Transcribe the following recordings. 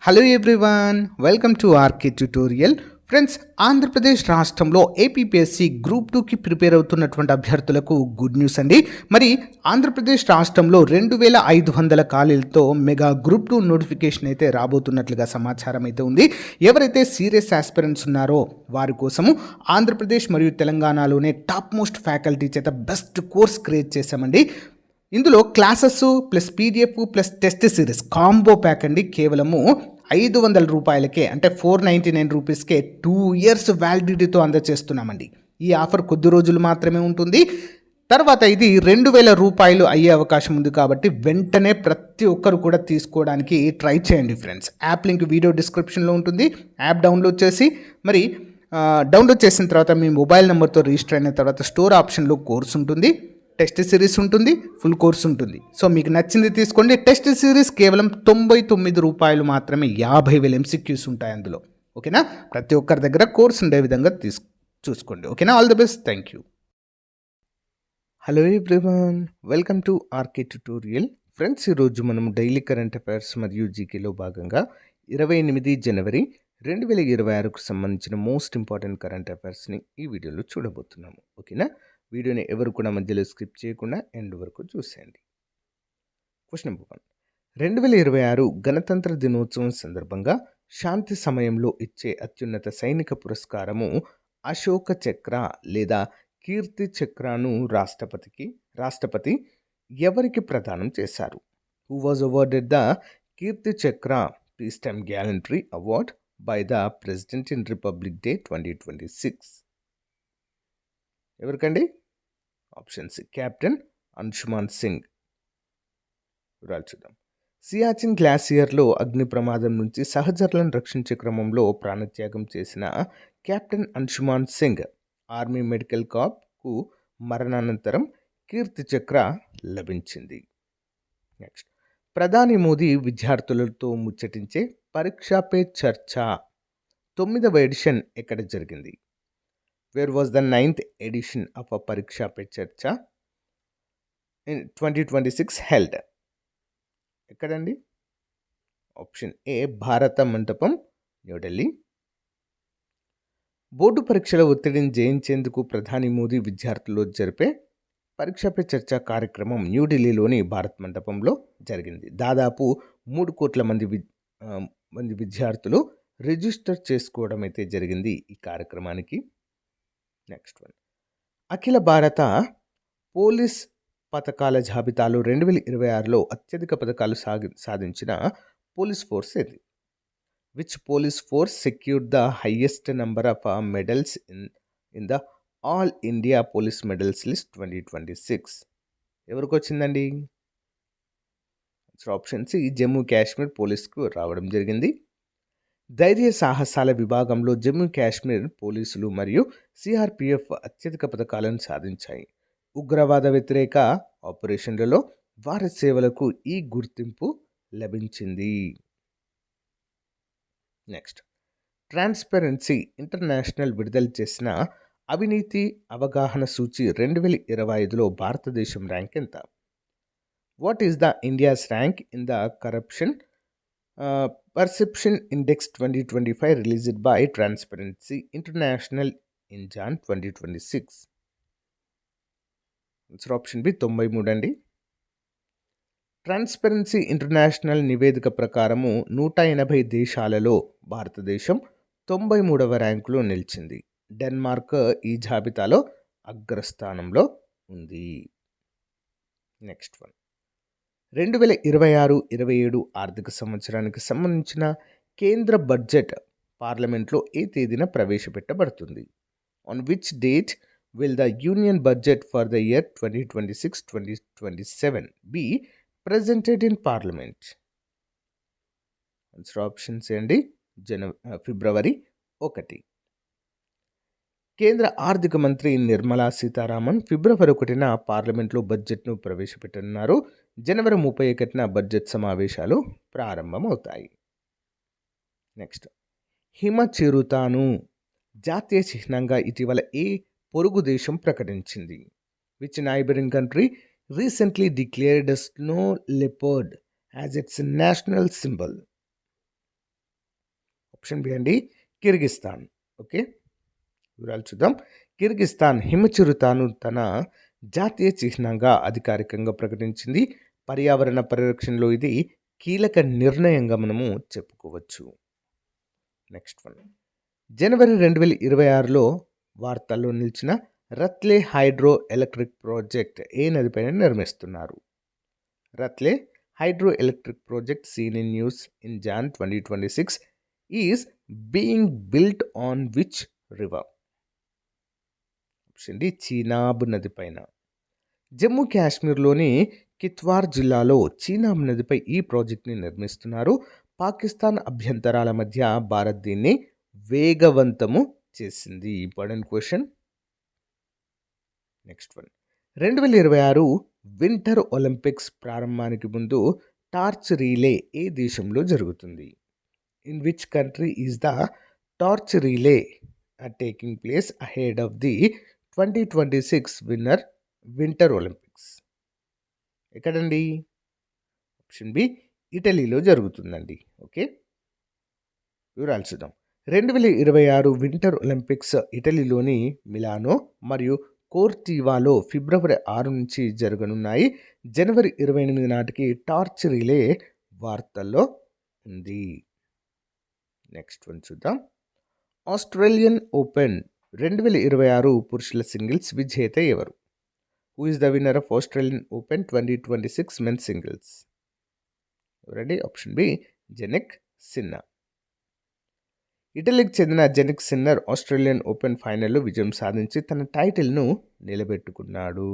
Hello everyone, welcome to RK tutorial. Friends, Andhra Pradesh రాష్ట్రంలో APPSC group 2కి prepare అవుతున్నటువంటి అభ్యర్థులకు గుడ్ న్యూస్ అండి. మరి ఆంధ్రప్రదేశ్ రాష్ట్రంలో 2500 ఖాళీలతో మెగా గ్రూప్ 2 నోటిఫికేషన్ అయితే రాబోతున్నట్లుగా సమాచారం అయితే ఉంది. ఎవరైతే సీరియస్ ఆస్పిరెంట్స్ ఉన్నారో వారి కోసము ఆంధ్రప్రదేశ్ మరియు తెలంగాణలోనే టాప్ మోస్ట్ ఫ్యాకల్టీ చేత బెస్ట్ కోర్స్ క్రియేట్ చేశామండి. ఇందులో classes plus PDF plus test series combo pack అండి. కేవలము 500 రూపాయలకే, అంటే 499 రూపీస్కే 2 ఇయర్స్ వ్యాలిడిటీతో అందజేస్తున్నామండి. ఈ ఆఫర్ కొద్ది రోజులు మాత్రమే ఉంటుంది. తర్వాత ఇది 2000 రూపాయలు అయ్యే అవకాశం ఉంది. కాబట్టి వెంటనే ప్రతి ఒక్కరు కూడా తీసుకోవడానికి ట్రై చేయండి ఫ్రెండ్స్. యాప్ లింక్ వీడియో డిస్క్రిప్షన్లో ఉంటుంది. యాప్ డౌన్లోడ్ చేసి మరి డౌన్లోడ్ చేసిన తర్వాత మీ మొబైల్ నెంబర్తో రిజిస్టర్ అయిన తర్వాత స్టోర్ ఆప్షన్లో కోర్స్ ఉంటుంది, టెస్ట్ సిరీస్ ఉంటుంది, ఫుల్ కోర్స్ ఉంటుంది. సో మీకు నచ్చింది తీసుకోండి. టెస్ట్ సిరీస్ కేవలం 99 రూపాయలు మాత్రమే. 50,000 ఎంసీక్యూస్ ఉంటాయి అందులో. ఓకేనా? ప్రతి ఒక్కరి దగ్గర కోర్స్ ఉండే విధంగా చూసుకోండి. ఓకేనా? All the best. Thank you. Hello everyone, welcome to RK tutorial. Friends, ఈరోజు మనం డైలీ కరెంట్ అఫైర్స్ మరియు జీకేలో భాగంగా 28 జనవరి 2026కు సంబంధించిన మోస్ట్ ఇంపార్టెంట్ కరెంట్ అఫైర్స్ని ఈ వీడియోలో చూడబోతున్నాము. ఓకేనా? వీడియోని ఎవరు కూడా మధ్యలో స్కిప్ చేయకుండా ఎండ్ వరకు చూసేయండి. Question number 1. 2026 గణతంత్ర దినోత్సవం సందర్భంగా శాంతి సమయంలో ఇచ్చే అత్యున్నత సైనిక పురస్కారము అశోక చక్ర లేదా కీర్తి చక్రను రాష్ట్రపతి ఎవరికి ప్రదానం చేశారు? Who was awarded the Kirti Chakra peace time gallantry award by the president in Republic Day 2026? ఎవరికండి? Option C, captain Anshuman Singh. వివరాలు చూద్దాం. సియాచిన్ గ్లాసియర్లో అగ్ని ప్రమాదం నుంచి సహచరులను రక్షించే క్రమంలో ప్రాణత్యాగం చేసిన captain Anshuman Singh army medical కార్ప్కు మరణానంతరం కీర్తి చక్ర లభించింది. నెక్స్ట్, ప్రధాని మోదీ విద్యార్థులతో ముచ్చటించే పరీక్షా పే చర్చ 9వ ఎడిషన్ ఎక్కడ జరిగింది? Where was the 9th edition of a Pariksha Pe Charcha in 2026 held? ఎక్కడండి? ఆప్షన్ ఏ, భారత మంటపం, న్యూఢిల్లీ. బోర్డు పరీక్షల ఒత్తిడిని జయించేందుకు ప్రధాని మోదీ విద్యార్థుల్లో జరిపే పరీక్ష పే చర్చ కార్యక్రమం న్యూఢిల్లీలోని భారత్ మంటపంలో జరిగింది. దాదాపు 3 కోట్ల మంది విద్యార్థులు రిజిస్టర్ చేసుకోవడం అయితే జరిగింది ఈ కార్యక్రమానికి. నెక్స్ట్ వన్, అఖిల భారత పోలీస్ పథకాల జాబితాలో 2026లో అత్యధిక పథకాలు సాధించిన పోలీస్ ఫోర్స్ ఏది? Which police force secured the highest number of medals in the all India police medals list 2026? ఎవరికి వచ్చిందండి? ఆప్షన్ సి, జమ్మూ కాశ్మీర్ పోలీస్కు రావడం జరిగింది. ధైర్య సాహసాల విభాగంలో జమ్మూ కాశ్మీర్ పోలీసులు మరియు సిఆర్పిఎఫ్ అత్యధిక పథకాలను సాధించాయి. ఉగ్రవాద వ్యతిరేక ఆపరేషన్లలో వారి సేవలకు ఈ గుర్తింపు లభించింది. నెక్స్ట్, ట్రాన్స్పరెన్సీ ఇంటర్నేషనల్ విడుదల చేసిన అవినీతి అవగాహన సూచి 2025లో భారతదేశం ర్యాంక్ ఎంత? What is the India's rank in the corruption Perception Index 2025 released by Transparency International in Jan 2026? Answer option B, 93 అండి. ట్రాన్స్పరెన్సీ ఇంటర్నేషనల్ నివేదిక ప్రకారము 180 దేశాలలో భారతదేశం 93వ ర్యాంకులో నిలిచింది. డెన్మార్క్ ఈ జాబితాలో అగ్రస్థానంలో ఉంది. నెక్స్ట్ వన్, 2026-27 ఆర్థిక సంవత్సరానికి సంబంధించిన కేంద్ర బడ్జెట్ పార్లమెంట్లో ఏ తేదీన ప్రవేశపెట్టబడుతుంది? On which date will the union budget for the year 2026-2027 be presented in parliament? Answer options అండి, ఫిబ్రవరి 1. కేంద్ర ఆర్థిక మంత్రి నిర్మలా సీతారామన్ ఫిబ్రవరి 1న పార్లమెంట్లో బడ్జెట్ను ప్రవేశపెట్టనున్నారు. జనవరి 31న బడ్జెట్ సమావేశాలు ప్రారంభమవుతాయి. నెక్స్ట్, హిమ చిరుతను జాతీయ చిహ్నంగా ఇటీవల ఏ పొరుగు దేశం ప్రకటించింది? Which neighbouring country recently declared snow leopard as its national symbol? Option B అండి కిర్గిస్తాన్. ఓకే, వివరాలు చూద్దాం. కిర్గిస్తాన్ హిమచిరుతను తన జాతీయ చిహ్నంగా అధికారికంగా ప్రకటించింది. పర్యావరణ పరిరక్షణలో ఇది కీలక నిర్ణయంగా మనము చెప్పుకోవచ్చు. నెక్స్ట్ వన్, జనవరి 2026లో వార్తల్లో నిలిచిన రత్లే హైడ్రో ఎలక్ట్రిక్ ప్రాజెక్ట్ ఏ నదిపైన నిర్మిస్తున్నారు? Ratle hydro electric project seen in news in Jan 2026 is being built on which river? Option D Chenab నది పైన. జమ్మూ కాశ్మీర్లోని కిత్వార్ జిల్లాలో చీనాబ్ నదిపై ఈ ప్రాజెక్ట్ని నిర్మిస్తున్నారు. పాకిస్తాన్ అభ్యంతరాల మధ్య భారత్ దీన్ని వేగవంతము చేసింది. Important question. Next one, 2026 winter Olympics ప్రారంభానికి ముందు టార్చ్ రీలే ఏ దేశంలో జరుగుతుంది? In which country is the torch relay taking place ahead of the 2026 winter Olympics? ఎక్కడండి? ఆప్షన్ బి ఇటలీలో జరుగుతుందండి. ఓకే, వివరాలు చూద్దాం. 2026 వింటర్ ఒలింపిక్స్ ఇటలీలోని మిలానో మరియు కోర్టివాలో ఫిబ్రవరి 6 నుంచి జరగనున్నాయి. జనవరి 28 నాటికి టార్చ్ రిలే వార్తల్లో ఉంది. నెక్స్ట్ వన్ చూద్దాం. ఆస్ట్రేలియన్ ఓపెన్ 2026 పురుషుల సింగిల్స్ విజేత ఎవరు? Who is the winner of Australian Open 2026 men singles? ఎవరండి? Option B Jannik Sinner. ఇటలీకి చెందిన జెనిక్ సిన్నర్ ఆస్ట్రేలియన్ ఓపెన్ ఫైనల్లో విజయం సాధించి తన టైటిల్ను నిలబెట్టుకున్నాడు.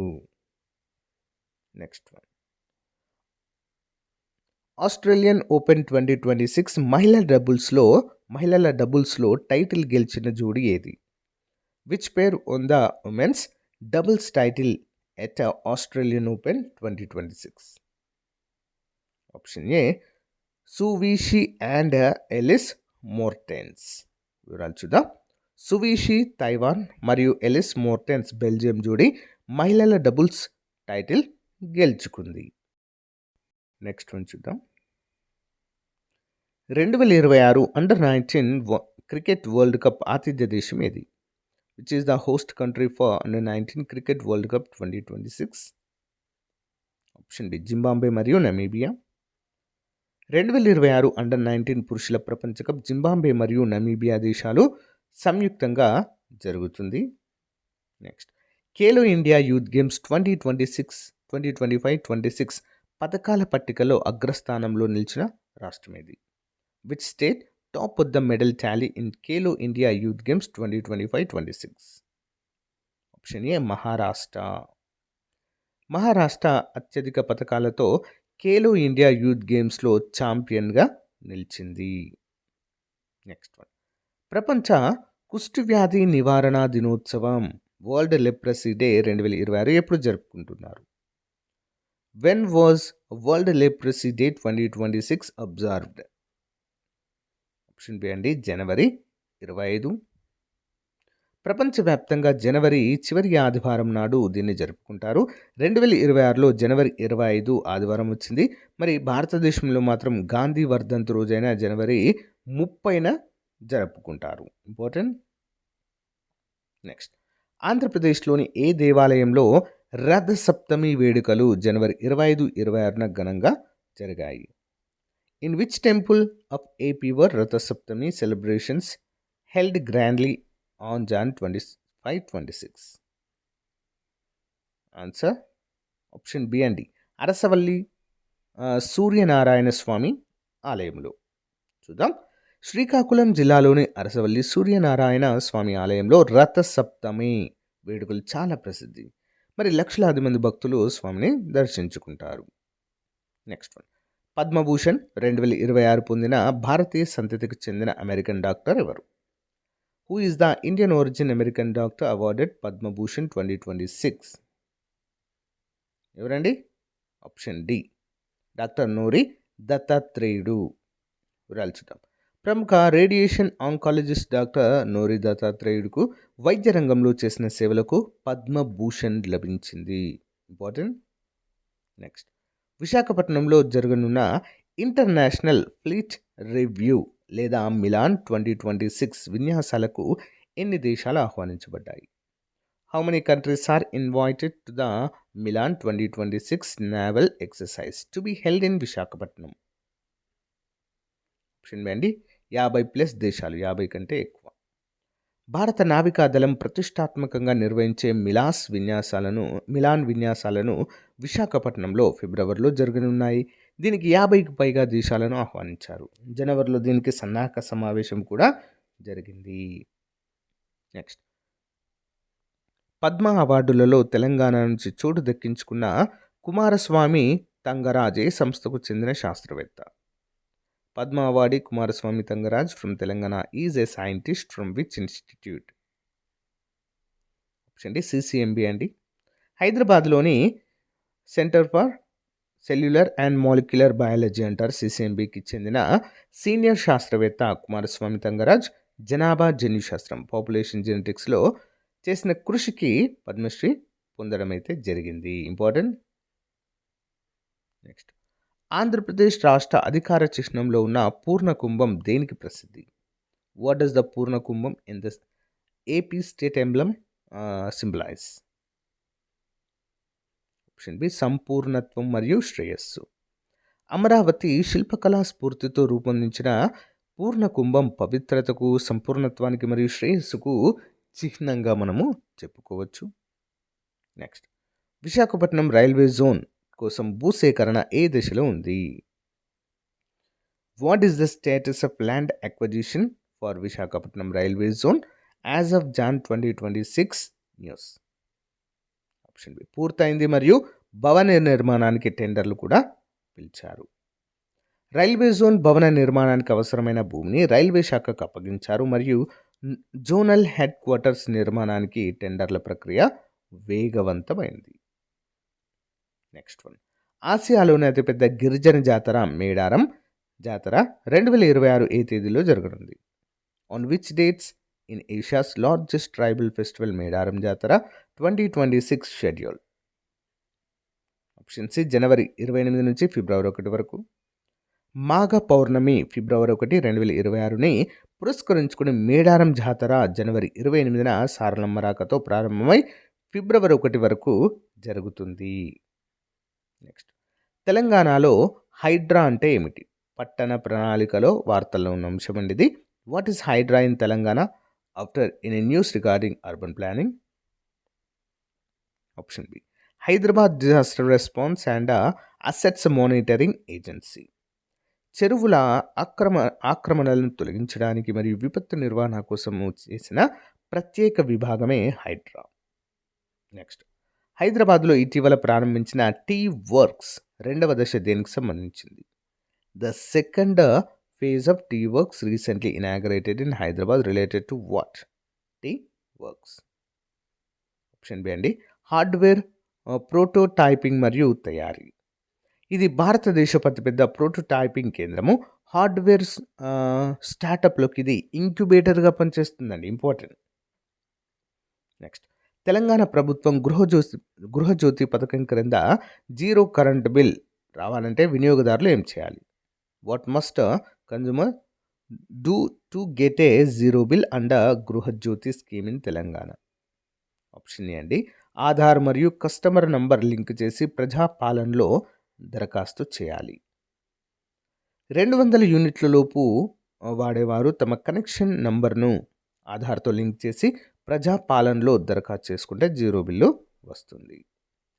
నెక్స్ట్ వన్, ఆస్ట్రేలియన్ ఓపెన్ 2026 మహిళల డబుల్స్లో టైటిల్ గెలిచిన జోడీ ఏది? Which pair won the women's doubles title at Australian Open 2026? Option A Su Wei Hsieh and Elise Mertens. వివరాలు చూద్దాం. సువీషి తైవాన్ మరియు ఎలిస్ మోర్టెన్స్ బెల్జియం జోడీ మహిళల డబుల్స్ టైటిల్ గెలుచుకుంది. నెక్స్ట్ వన్ చూద్దాం. 2026 అండర్-19 క్రికెట్ వరల్డ్ కప్ ఆతిథ్య దేశం ఏది? Which is the host country for under nineteen cricket World Cup 2026? Option B Zimbabwe మరియు నమీబియా. 2026 అండర్-19 పురుషుల ప్రపంచ కప్ జింబాబ్వే మరియు నమీబియా దేశాలు సంయుక్తంగా జరుగుతుంది. Next, Khelo India youth games 2025-26 పథకాల పట్టికలో అగ్రస్థానంలో నిలిచిన రాష్ట్రం ఏది? Which state top of the medal Tally in Khelo India youth games 2025-26? Option A Maharashtra. Maharashtra అత్యధిక పథకాలతో ఖేలో ఇండియా యూత్ గేమ్స్లో ఛాంపియన్గా నిలిచింది. నెక్స్ట్ వన్, ప్రపంచ కుష్ఠవ్యాధి నివారణ దినోత్సవం వరల్డ్ లెప్రసీ డే 2026 ఎప్పుడు జరుపుకుంటున్నారు? When was world leprosy day 2026 observed? Option B అండి జనవరి 25. ప్రపంచవ్యాప్తంగా జనవరి చివరి ఆదివారం నాడు దీన్ని జరుపుకుంటారు. 2026లో జనవరి 25 ఆదివారం వచ్చింది. మరి భారతదేశంలో మాత్రం గాంధీ వర్ధంతి రోజైన జనవరి 30న జరుపుకుంటారు. ఇంపార్టెంట్. నెక్స్ట్, ఆంధ్రప్రదేశ్లోని ఏ దేవాలయంలో రథ సప్తమి వేడుకలు జనవరి 25-26న ఘనంగా జరిగాయి? In which temple of AP were Ratha Saptami celebrations held grandly on Jan 25-26? Answer option B అండి అరసవల్లి సూర్యనారాయణ స్వామి ఆలయంలో. చూద్దాం. శ్రీకాకుళం జిల్లాలోని అరసవల్లి సూర్యనారాయణ స్వామి ఆలయంలో రథ సప్తమి వేడుకలు చాలా ప్రసిద్ధి. మరి లక్షలాది మంది భక్తులు స్వామిని దర్శించుకుంటారు. నెక్స్ట్ వన్, పద్మభూషణ్ 2026 పొందిన భారతీయ సంతతికి చెందిన అమెరికన్ డాక్టర్ ఎవరు? Who is the Indian origin American doctor awarded Padma Bhushan 2026? ఎవరండి? ఆప్షన్ డి డాక్టర్ నోరి దత్తాత్రేయుడు. వివరాలు చూద్దాం. ప్రముఖ రేడియేషన్ ఆంకాలజిస్ట్ డాక్టర్ నోరి దత్తాత్రేయుడుకు వైద్య రంగంలో చేసిన సేవలకు పద్మభూషణ్ లభించింది. ఇంపార్టెంట్. నెక్స్ట్, విశాఖపట్నంలో జరగనున్న ఇంటర్నేషనల్ ఫ్లీట్ రివ్యూ లేదా మిలాన్ 2026 విన్యాసాలకు ఎన్ని దేశాలు ఆహ్వానించబడ్డాయి? How many countries are invited to the Milan 2026 naval exercise to be held in Visakhapatnam? Option B అండి 50+ దేశాలు, 50 కంటే ఎక్కువ. భారత నావికాదళం ప్రతిష్టాత్మకంగా నిర్వహించే మిలాన్ విన్యాసాలను విశాఖపట్నంలో ఫిబ్రవరిలో జరగనున్నాయి. దీనికి 50కి పైగా దేశాలను ఆహ్వానించారు. జనవరిలో దీనికి సన్నాహక సమావేశం కూడా జరిగింది. నెక్స్ట్, పద్మ అవార్డులలో తెలంగాణ నుంచి చోటు దక్కించుకున్న కుమారస్వామి తంగరాజ్ ఏ సంస్థకు చెందిన శాస్త్రవేత్త? Padma awardee Kumaraswamy Thangaraj from Telangana is a scientist from which institute? Option D CCMB అండి. హైదరాబాద్లోని centre for cellular and molecular biology అంటారు సిసిఎంబికి చెందిన సీనియర్ శాస్త్రవేత్త కుమారస్వామి తంగరాజ్ జనాభా జన్యుశాస్త్రం పాపులేషన్ జెనెటిక్స్లో చేసిన కృషికి పద్మశ్రీ పొందడం అయితే జరిగింది. ఇంపార్టెంట్. నెక్స్ట్, ఆంధ్రప్రదేశ్ రాష్ట్ర అధికార చిహ్నంలో ఉన్న పూర్ణ కుంభం దేనికి ప్రసిద్ధి? What does the Purna Kumbham in the AP state emblem symbolize? Option B సంపూర్ణత్వం మరియు శ్రేయస్సు. అమరావతి శిల్పకళా స్ఫూర్తితో రూపొందించిన పూర్ణ కుంభం పవిత్రతకు, సంపూర్ణత్వానికి మరియు శ్రేయస్సుకు చిహ్నంగా మనము చెప్పుకోవచ్చు. నెక్స్ట్, విశాఖపట్నం రైల్వే జోన్ కోసం భూసేకరణ ఏ దశలో ఉంది? What is the status of land acquisition for Visakhapatnam railway zone as of Jan 2026 news? Option B పూర్తయింది మరియు భవన నిర్మాణానికి టెండర్లు కూడా పిలిచారు. రైల్వే జోన్ భవన నిర్మాణానికి అవసరమైన భూమిని రైల్వే శాఖకు అప్పగించారు మరియు జోనల్ హెడ్ క్వార్టర్స్ నిర్మాణానికి టెండర్ల ప్రక్రియ వేగవంతమైంది. నెక్స్ట్ వన్, ఆసియాలోని అతిపెద్ద గిరిజన జాతర మేడారం జాతర 2026 ఏ తేదీలో జరగనుంది? On which dates in Asia's largest tribal festival Medaram జాతర 2026 షెడ్యూల్? ఆప్షన్ సి జనవరి 28 నుంచి ఫిబ్రవరి 1 వరకు. మాఘ పౌర్ణమి ఫిబ్రవరి 1, 2026ని పురస్కరించుకుని మేడారం జాతర జనవరి 28న సారలమ్మ రాకతో ప్రారంభమై ఫిబ్రవరి 1 వరకు జరుగుతుంది. నెక్స్ట్, తెలంగాణలో హైడ్రా అంటే ఏమిటి? పట్టణ ప్రణాళికలో వార్తల్లో ఉన్న అంశం అండి ఇది. What is HYDRAA in Telangana after in a news regarding urban planning? Option B Hyderabad disaster response and assets monitoring agency. చెరువుల ఆక్రమణలను తొలగించడానికి మరియు విపత్తు నిర్వహణ కోసం చేసిన ప్రత్యేక విభాగమే హైడ్రా. నెక్స్ట్, హైదరాబాద్లో ఇటీవల ప్రారంభించిన టీ వర్క్స్ 2వ దశ దేనికి సంబంధించింది? The second phase of T works recently inaugurated in Hyderabad related to what? T works. Option B అండి హార్డ్వేర్ ప్రోటోటైపింగ్ మరియు తయారీ. ఇది భారతదేశపు అతిపెద్ద ప్రోటోటైపింగ్ కేంద్రము. హార్డ్వేర్ స్టార్టప్లోకి ఇది ఇంక్యుబేటర్గా పనిచేస్తుందండి. ఇంపార్టెంట్. నెక్స్ట్, తెలంగాణ ప్రభుత్వం గృహజ్యోతి పథకం క్రింద జీరో కరెంట్ బిల్ రావాలంటే వినియోగదారులు ఏం చేయాలి? What must consumer do to get a zero bill under Gruhajyothi scheme in Telangana? Option A అండి ఆధార్ మరియు కస్టమర్ నంబర్ లింక్ చేసి ప్రజాపాలనలో దరఖాస్తు చేయాలి. 200 యూనిట్ల లోపు వాడేవారు తమ కనెక్షన్ నంబర్ను ఆధార్తో లింక్ చేసి ప్రజాపాలనలో దరఖాస్తు చేసుకుంటే జీరో బిల్లు వస్తుంది.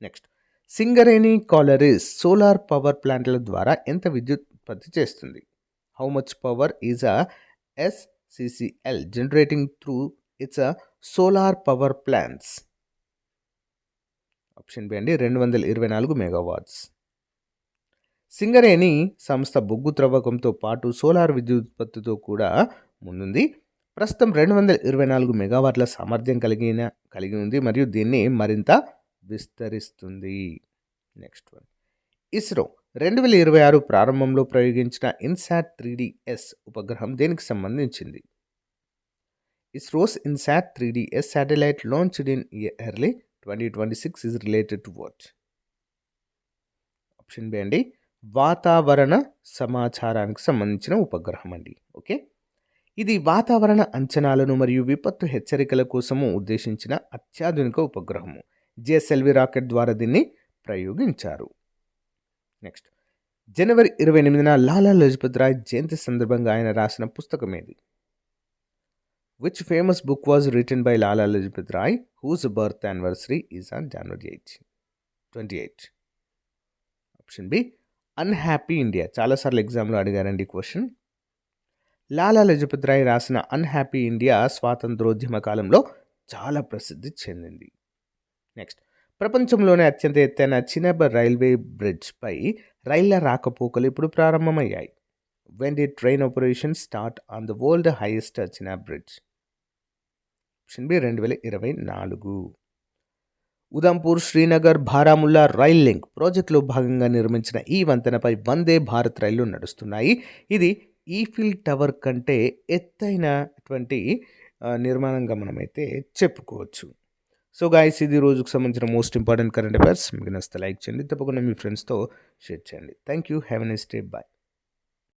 Next, Singareni collieries solar power ప్లాంట్ల ద్వారా ఎంత విద్యుత్ ఉత్పత్తి చేస్తుంది? How much power is a SCCL generating through its solar power plants? Option B అండి 224 మెగావాట్స్. సింగరేణి సంస్థ బొగ్గు త్రవ్వకంతో పాటు సోలార్ విద్యుత్ ఉత్పత్తితో కూడా ముందుంది. ప్రస్తుతం 224 మెగావాట్ల సామర్థ్యం కలిగి ఉంది మరియు దీన్ని మరింత విస్తరిస్తుంది. నెక్స్ట్ వన్, ఇస్రో 2026 ప్రారంభంలో ప్రయోగించిన ఇన్సాట్ 3DS ఉపగ్రహం దేనికి సంబంధించింది? ISRO's INSAT 3DS satellite launched in early 2026 is related to what? Option B అండి వాతావరణ సమాచారానికి సంబంధించిన ఉపగ్రహం అండి. ఓకే. ఇది వాతావరణ అంచనాలను మరియు విపత్తు హెచ్చరికల కోసము ఉద్దేశించిన అత్యాధునిక ఉపగ్రహము. జిఎస్ఎల్వి రాకెట్ ద్వారా దీన్ని ప్రయోగించారు. నెక్స్ట్, జనవరి 28న లాలా లజపత్ రాయ్ జయంతి సందర్భంగా ఆయన రాసిన పుస్తకం ఏది? Which famous book was written by Lala Lajpat Rai whose birth anniversary is on January 28. Option B unhappy India. చాలాసార్లు ఎగ్జామ్లో అడిగారండి ఈ క్వశ్చన్. లాలా లజపత్ రాయ్ రాసిన అన్హ్యాపీ ఇండియా స్వాతంత్రోద్యమ కాలంలో చాలా ప్రసిద్ధి చెందింది. నెక్స్ట్, ప్రపంచంలోనే అత్యంత ఎత్తైన చినాబ్ రైల్వే బ్రిడ్జ్పై రైళ్ల రాకపోకలు ఇప్పుడు ప్రారంభమయ్యాయి. When the train operation start on the world highest Chenab bridge? Option B 2024. Udhampur, Srinagar, Baramulla rail link ప్రాజెక్టులో భాగంగా నిర్మించిన ఈ వంతెనపై వందే భారత్ రైళ్లు నడుస్తున్నాయి. ఇది ఈఫిల్ టవర్ కంటే ఎత్తైనటువంటి నిర్మాణంగా మనమైతే చెప్పుకోవచ్చు. సో గాయస్, ఇది రోజుకు సంబంధించిన మోస్ట్ ఇంపార్టెంట్ కరెంట్ అఫైర్స్. మీకు నచ్చితే లైక్ చేయండి, తప్పకుండా మీ ఫ్రెండ్స్తో షేర్ చేయండి. Thank you. Have a nice day. Bye.